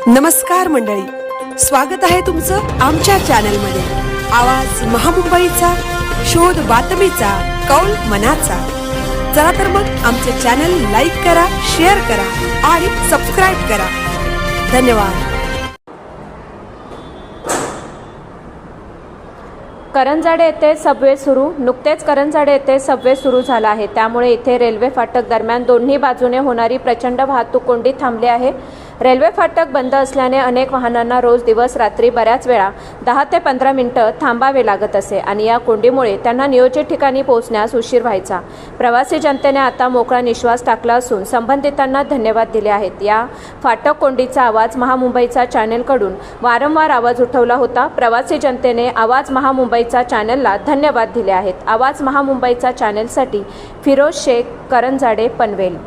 नमस्कार मंडळी, स्वागत आहे तुमचं आमच्या चॅनलमध्ये। आवाज महामुंबईचा, शोध बातमीचा, कौल मनाचा। चला तर मग आमचे चॅनल लाईक करा, शेअर करा आणि सबस्क्राइब करा। धन्यवाद। करंजाडे येथे सबवे सुरू। नुकतेच करंजाडे येथे सबवे सुरू झाला आहे, त्यामुळे इथे रेल्वे फाटक दरम्यान दोन्ही बाजूने होणारी प्रचंड वाहतूक कोंडी थांबली आहे। रेल्वे फाटक बंद असल्याने अनेक वाहनांना रोज दिवस रात्री बऱ्याच वेळा 10 ते 15 मिनिटं थांबावे लागत असे आणि या कोंडीमुळे त्यांना नियोजित ठिकाणी पोहोचण्यास उशीर व्हायचा। प्रवासी जनतेने आता मोकळा निश्वास टाकला असून संबंधितांना धन्यवाद दिले आहेत। या फाटक कोंडीचा आवाज महामुंबईचा चॅनलकडून वारंवार आवाज उठवला होता। प्रवासी जनतेने आवाज महामुंबईचा चॅनलला धन्यवाद दिले आहेत। आवाज महामुंबईचा चॅनलसाठी फिरोज शेख, करंजाडे, पनवेल।